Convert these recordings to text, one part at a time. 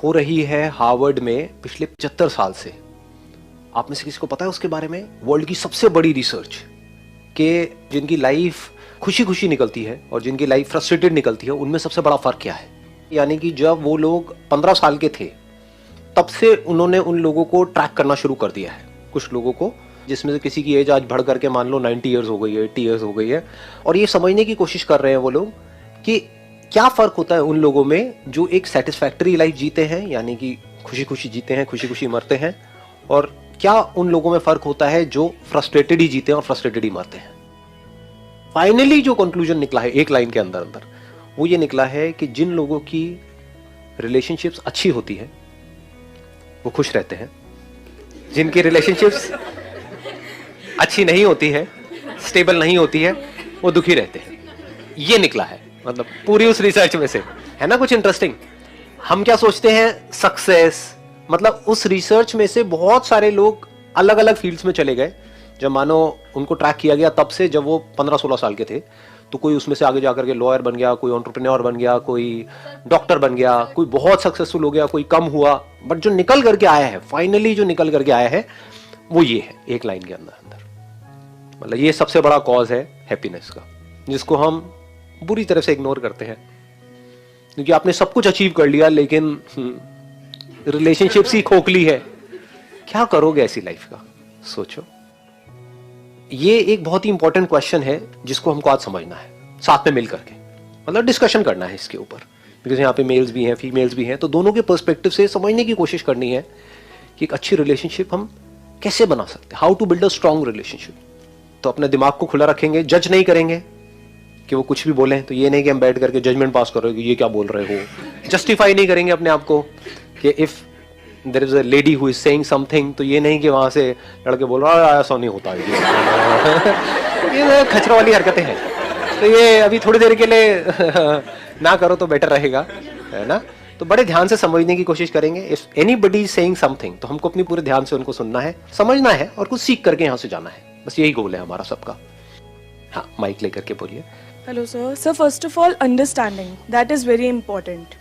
हो रही है हार्वर्ड में पिछले 75 साल से। आप में से किसी को पता है उसके बारे में? वर्ल्ड की सबसे बड़ी रिसर्च के जिनकी लाइफ खुशी खुशी निकलती है और जिनकी लाइफ फ्रस्ट्रेटेड निकलती है, उनमें सबसे बड़ा फर्क क्या है। यानी कि जब वो लोग 15 साल के थे तब से उन्होंने उन लोगों को ट्रैक करना शुरू कर दिया है। कुछ लोगों को जिसमें से किसी की एज आज बढ़ करके मान लो 90 ईयर्स हो गई है, 80 ईयर्स हो गई है, और ये समझने की कोशिश कर रहे हैं वो लोग कि क्या फर्क होता है उन लोगों में जो एक सेटिस्फैक्टरी लाइफ जीते हैं, यानी कि खुशी खुशी जीते हैं, खुशी खुशी मरते हैं, और क्या उन लोगों में फर्क होता है जो फ्रस्ट्रेटेड ही जीते हैं और फ्रस्ट्रेटेड ही मरते हैं। फाइनली जो कंक्लूजन निकला है एक लाइन के अंदर अंदर वो ये निकला है कि जिन लोगों की रिलेशनशिप्स अच्छी होती है वो खुश रहते हैं, जिनकी रिलेशनशिप्स अच्छी नहीं होती है, स्टेबल नहीं होती है, वो दुखी रहते हैं। ये निकला है मतलब पूरी उस रिसर्च में से, है ना कुछ इंटरेस्टिंग। हम क्या सोचते हैं सक्सेस, मतलब उस रिसर्च में से बहुत सारे लोग अलग अलग फील्ड्स में चले गए। जब मानो उनको ट्रैक किया गया तब से जब वो 15-16 साल के थे, तो कोई उसमें से आगे जाकर के लॉयर बन गया, कोई एंटरप्रेन्योर बन गया, कोई डॉक्टर बन गया, कोई बहुत सक्सेसफुल हो गया, कोई कम हुआ, बट जो निकल करके आया है, फाइनली जो निकल करके आया है वो ये है एक लाइन के अंदर अंदर। मतलब ये सबसे बड़ा कॉज है हैप्पीनेस का, जिसको हम बुरी तरह से इग्नोर करते हैं, क्योंकि आपने सब कुछ अचीव कर लिया लेकिन रिलेशनशिप्स ही खोखली है। क्या करोगे ऐसी लाइफ का, सोचो। ये एक बहुत ही इंपॉर्टेंट क्वेश्चन है जिसको हमको आज समझना है, साथ में मिल करके मतलब डिस्कशन करना है इसके ऊपर, बिकॉज यहाँ पे मेल्स भी हैं, फीमेल्स भी हैं, तो दोनों के पर्सपेक्टिव से समझने की कोशिश करनी है कि एक अच्छी रिलेशनशिप हम कैसे बना सकते हैं, how to build a strong relationship. तो अपने दिमाग को खुला रखेंगे, जज नहीं करेंगे कि वो कुछ भी बोलें, तो ये नहीं कि हम बैठ करके जजमेंट पास कर रहे हो कि ये क्या बोल रहे हो, जस्टिफाई नहीं करेंगे अपने आप को कि if there is a lady who is saying something, तो ये नहीं कि वहां से लड़के बोल रहा है ऐसा नहीं होता है ये खचरा वाली हरकतें हैं, तो ये अभी थोड़ी देर के लिए ना करो तो बेटर रहेगा, है ना। तो बड़े ध्यान से समझने की कोशिश करेंगे। If anybody is saying something तो हमको अपनी पूरे ध्यान से उनको सुनना है, समझना है और कुछ सीख करके यहाँ से जाना है। बस यही गोल है हमारा सबका। हाँ, माइक लेकर के बोलिए। Hello sir. So first of all, understanding. That is very important.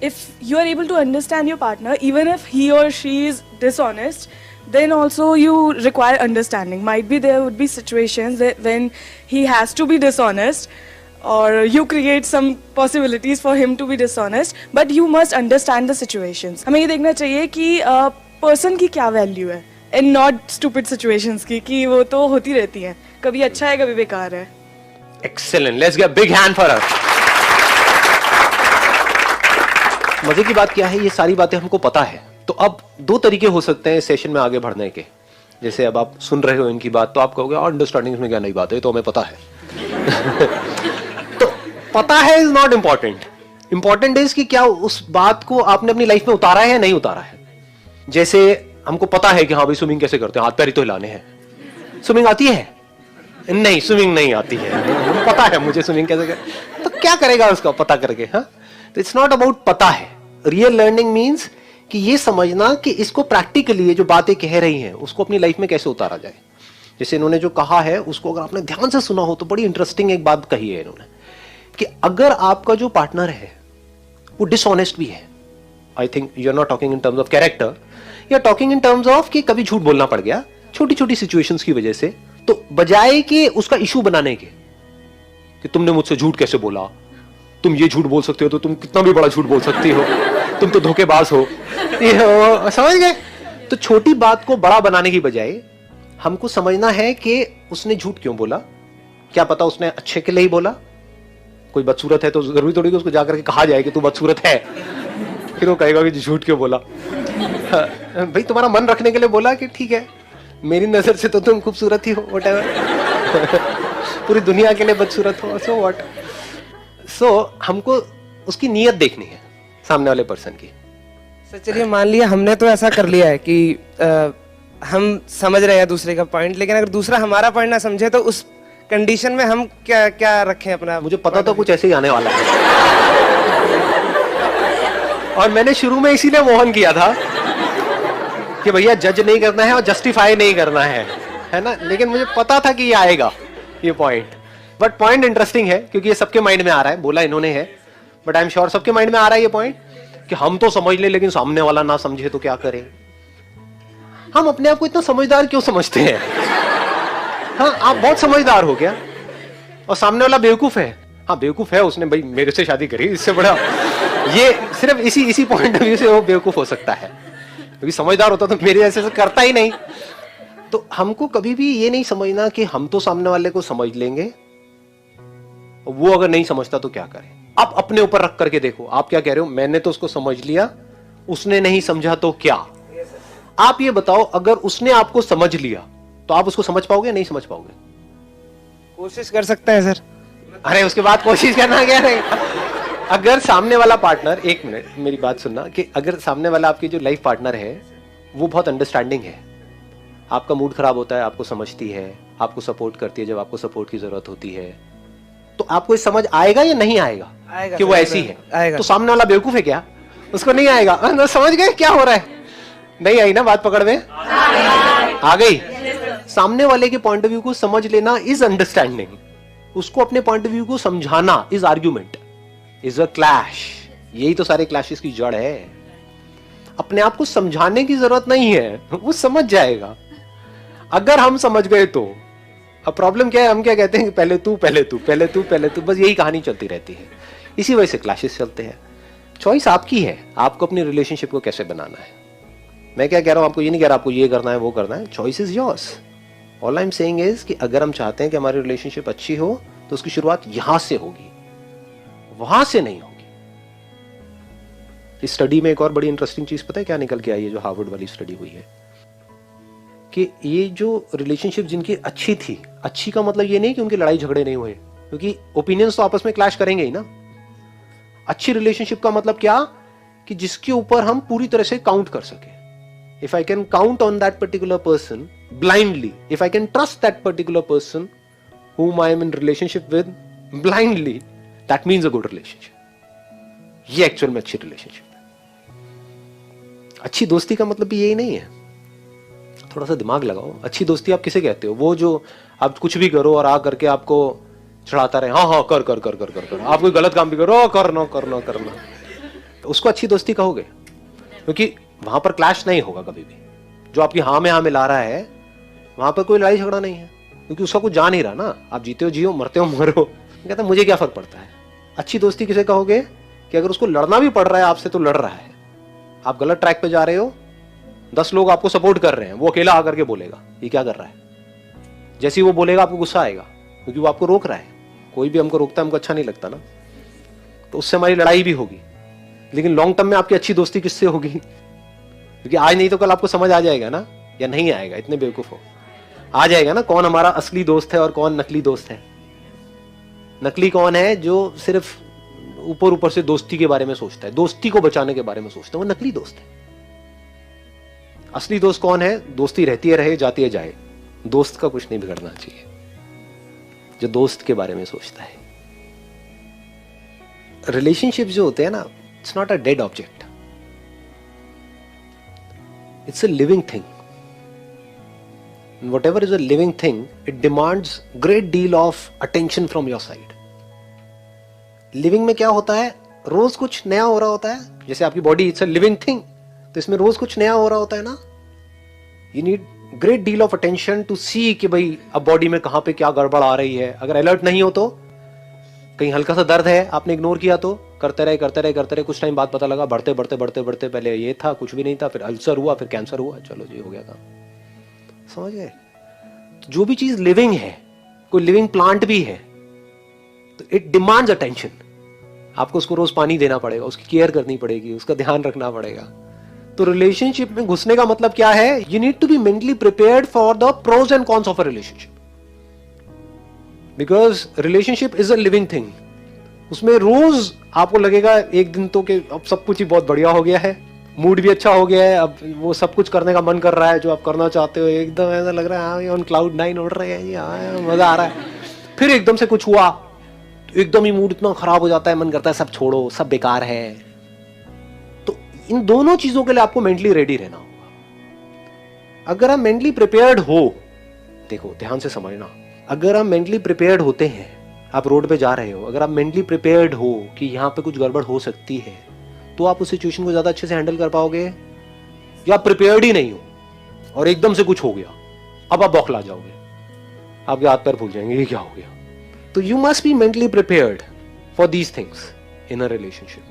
If you are able to understand your partner, even if he or she is dishonest, then also you require understanding. Might be there would be situations that when he has to be dishonest, or you create some possibilities for him to be dishonest, but you must understand the situations. हमें ये देखना चाहिए कि person की क्या value है, and not stupid situations की कि वो तो होती रहती हैं, कभी अच्छा है कभी बेकार है। Excellent. Let's get a big hand for her. मजे की बात क्या है, ये सारी बातें हमको पता है, तो अब दो तरीके हो सकते हैं इस सेशन में आगे बढ़ने के। जैसे अब आप सुन रहे हो इनकी बात तो आप कहोगे अंडरस्टैंडिंग में क्या नई बात है, तो हमें पता है तो पता है is not important, important is कि क्या उस बात को आपने अपनी लाइफ में उतारा है या नहीं उतारा है। जैसे हमको पता है कि हाँ भाई स्विमिंग कैसे करते हैं, हाथ पैर ही तो हिलाने हैं। स्विमिंग आती है? नहीं, स्विमिंग नहीं आती है, पता है मुझे स्विमिंग कैसे कर, तो क्या करेगा उसका पता करके। हाँ, तो इट्स नॉट अबाउट पता है। रियल लर्निंग मीन्स कि ये समझना कि इसको प्रैक्टिकली ये जो बातें कह रही हैं उसको अपनी लाइफ में कैसे उतारा जाए। जैसे इन्होंने जो कहा है उसको अगर आपने ध्यान से सुना हो तो बड़ी इंटरेस्टिंग एक बात कही है इन्होंने, कि अगर आपका जो पार्टनर है वो डिसऑनेस्ट भी है, I think you are not talking in terms of character, you are talking in terms of कि कभी झूठ बोलना पड़ गया छोटी छोटी सिचुएशंस की वजह से, तो बजाय कि उसका इशू बनाने के कि तुमने मुझसे झूठ कैसे बोला, तुम ये झूठ बोल सकते हो तो तुम कितना भी बड़ा झूठ बोल सकती हो, तुम तो धोखेबाज हो, समझ गए। तो छोटी बात को बड़ा बनाने की बजाय हमको समझना है कि उसने झूठ क्यों बोला, क्या पता उसने अच्छे के लिए ही बोला। कोई बदसूरत है तो जरूरी थोड़ी कि उसको जाकर के कहा जाए कि तू बदसूरत है, फिर वो कहेगा कि झूठ क्यों बोला। भाई तुम्हारा मन रखने के लिए बोला कि ठीक है मेरी नजर से तो तुम खूबसूरत ही हो, व्हाटएवर पूरी दुनिया के लिए बदसूरत हो, सो व्हाट। सो हमको उसकी नीयत देखनी है सामने वाले पर्सन की। सर चलिए मान लिया हमने तो ऐसा कर लिया है कि हम समझ रहे हैं दूसरे का पॉइंट, लेकिन अगर दूसरा हमारा पॉइंट ना समझे तो उस कंडीशन में हम क्या क्या रखें अपना। मुझे पता था कुछ ऐसे ही आने वाला है और मैंने शुरू में इसीलिए मोहन किया था कि भैया जज नहीं करना है और जस्टिफाई नहीं करना है ना, लेकिन मुझे पता था कि ये आएगा ये पॉइंट। बट पॉइंट इंटरेस्टिंग है क्योंकि ये सबके माइंड में आ रहा है, बोला इन्होंने है बट आई एम श्योर सबके माइंड में आ रहा है ये पॉइंट। कि हम तो समझ ले लेकिन सामने वाला ना समझे तो क्या करें। हम अपने आप को इतना समझदार क्यों समझते हैं? हाँ, आप बहुत समझदार हो क्या और सामने वाला बेवकूफ है। हाँ, बेवकूफ है, उसने भाई मेरे से शादी करी, इससे बड़ा ये सिर्फ इसी पॉइंट ऑफ व्यू से वो बेवकूफ हो सकता है, क्योंकि समझदार होता तो मेरे जैसे से करता ही नहीं। तो हमको कभी भी ये नहीं समझना कि हम तो सामने वाले को समझ लेंगे, वो अगर नहीं समझता तो क्या करें। आप अपने ऊपर रख करके देखो, आप क्या कह रहे हो, मैंने तो उसको समझ लिया, उसने नहीं समझा तो क्या। आप ये बताओ, अगर उसने आपको समझ लिया तो आप उसको समझ पाओगे, नहीं समझ पाओगे? कोशिश कर सकते हैं सर। अरे उसके बाद कोशिश करना क्या है? अगर सामने वाला पार्टनर, एक मिनट मेरी बात सुनना, कि अगर सामने वाला आपकी जो लाइफ पार्टनर है वो बहुत अंडरस्टैंडिंग है, आपका मूड खराब होता है, आपको समझती है, आपको सपोर्ट करती है जब आपको सपोर्ट की जरूरत होती है, तो आपको समझ आएगा या नहीं आएगा, आएगा कि वो ऐसी है? आएगा। तो सामने वाला बेवकूफ है क्या? उसको नहीं आएगा। ना समझ गए क्या हो रहा है? नहीं आई ना बात पकड़ में? आ गई। सामने वाले के पॉइंट ऑफ व्यू को समझ लेना इज अंडरस्टैंडिंग, उसको अपने पॉइंट ऑफ व्यू को समझाना is argument, is a clash. यही तो सारे क्लैशेस की जड़ है। अपने आप को समझाने की जरूरत नहीं है, वो समझ जाएगा अगर हम समझ गए तो। अब प्रॉब्लम क्या है, हम क्या कहते हैं कि पहले तू पहले तू पहले तू पहले तू, बस यही कहानी चलती रहती है। इसी वजह से क्लैशेस चलते हैं। चॉइस आपकी है, आपको अपनी रिलेशनशिप को कैसे बनाना है। मैं क्या कह रहा हूं, आपको ये नहीं कह रहा आपको ये करना है वो करना है, choice is yours. All I am saying is कि अगर हम चाहते हैं कि हमारी रिलेशनशिप अच्छी हो तो उसकी शुरुआत यहां से होगी, वहां से नहीं होगी। इस स्टडी में एक और बड़ी इंटरेस्टिंग चीज पता है क्या निकल के आई है, जो हार्वर्ड वाली स्टडी हुई है, कि ये जो रिलेशनशिप जिनकी अच्छी थी, अच्छी का मतलब ये नहीं कि उनकी लड़ाई झगड़े नहीं हुए, क्योंकि ओपिनियंस तो आपस में क्लैश करेंगे ही ना। अच्छी रिलेशनशिप का मतलब क्या, कि जिसके ऊपर हम पूरी तरह से काउंट कर सके। If I can count on that particular person blindly, if I can trust that particular person whom I am in relationship with blindly, that means a good relationship। ये एक्चुअल में अच्छी रिलेशनशिप है। अच्छी दोस्ती का मतलब भी यही नहीं है, थोड़ा सा दिमाग लगाओ। अच्छी दोस्ती आप किसे कहते हो? वो जो आप कुछ भी करो और आ करके आपको चढ़ाता रहे, हाँ हाँ कर कर कर कर कर कर, आप कोई गलत काम भी करो, करना करना करना, उसको अच्छी दोस्ती कहोगे? क्योंकि वहां पर क्लैश नहीं होगा कभी भी। जो आपकी हाँ में हाँ मिला रहा है, वहां पर कोई लड़ाई झगड़ा नहीं है, क्योंकि उसका कुछ जा नहीं रहा ना। आप जीते हो जियो, मरते हो मरो, कहता मुझे क्या फर्क पड़ता है। अच्छी दोस्ती किसे कहोगे? कि अगर उसको लड़ना भी पड़ रहा है आपसे तो लड़ रहा है। आप गलत ट्रैक पे जा रहे हो, 10 लोग आपको सपोर्ट कर रहे हैं, वो अकेला आकर के बोलेगा ये क्या कर रहा है। जैसे ही वो बोलेगा आपको गुस्सा आएगा, क्योंकि वो आपको रोक रहा है। कोई भी हमको रोकता है, हमको अच्छा नहीं लगता ना, तो उससे हमारी लड़ाई भी होगी। लेकिन लॉन्ग टर्म में आपकी अच्छी दोस्ती किससे होगी? क्योंकि आज नहीं तो कल आपको समझ आ जाएगा ना, या नहीं आएगा? इतने बेवकूफ हो, आ जाएगा ना कौन हमारा असली दोस्त है और कौन नकली दोस्त है। नकली कौन है? जो सिर्फ ऊपर ऊपर से दोस्ती के बारे में सोचता है, दोस्ती को बचाने के बारे में सोचता है, वो नकली दोस्त है। असली दोस्त कौन है? दोस्ती रहती है रहे, जाती है जाए, दोस्त का कुछ नहीं बिगड़ना चाहिए, जो दोस्त के बारे में सोचता है। रिलेशनशिप जो होते हैं ना, it's not a dead object, it's a living thing. Whatever is a living thing, it demands great deal of attention from your side. Living में क्या होता है? रोज कुछ नया हो रहा होता है। जैसे आपकी body it's a living thing, तो इसमें रोज कुछ नया हो रहा होता है ना। You need great deal of attention to see कि भाई अब बॉडी में कहां पे क्या गड़बड़ आ रही है। अगर अलर्ट नहीं हो तो, कहीं हल्का सा दर्द है आपने इग्नोर किया तो, करते रहे करते रहे करते रहे, कुछ टाइम बाद पता लगा बढ़ते बढ़ते बढ़ते बढ़ते पहले ये था कुछ भी नहीं था, फिर अल्सर हुआ, फिर कैंसर हुआ, चलो जी हो गया काम। समझ गए? जो भी चीज लिविंग है, कोई लिविंग प्लांट भी है, तो इट डिमांड्स अटेंशन। आपको उसको रोज पानी देना पड़ेगा, उसकी केयर करनी पड़ेगी, उसका ध्यान रखना पड़ेगा। तो रिलेशनशिप में घुसने का मतलब क्या है? You need to be mentally prepared for the pros and cons of a relationship, because relationship is a living thing. उसमें रोज आपको लगेगा एक दिन तो कि अब सब कुछ ही बहुत बढ़िया हो गया है, मूड भी अच्छा हो गया है, अब वो सब कुछ करने का मन कर रहा है जो आप करना चाहते हो, एकदम ऐसा लग रहा है हाँ ये ऑन क्लाउड 9 उड़ रहे हैं, हाँ मजा आ रहा है। फिर एकदम से कुछ हुआ तो एकदम ही मूड इतना खराब हो जाता है, मन करता है सब छोड़ो, सब बेकार है। तो इन दोनों चीजों के लिए आपको मेंटली रेडी रहना होगा। अगर आप मेंटली प्रिपेयर्ड हो, देखो ध्यान से समझना, अगर आप मेंटली प्रिपेयर्ड होते हैं, आप रोड पे जा रहे हो, अगर आप मेंटली प्रिपेयर्ड हो कि यहाँ पे कुछ गड़बड़ हो सकती है, तो आप उस सिचुएशन को ज्यादा अच्छे से हैंडल कर पाओगे, या आप प्रिपेयर्ड ही नहीं हो और एकदम से कुछ हो गया, अब आप बौखला जाओगे, आपके हाथ पैर फूल जाएंगे, ये क्या हो गया। तो you must be mentally prepared for these things in a relationship.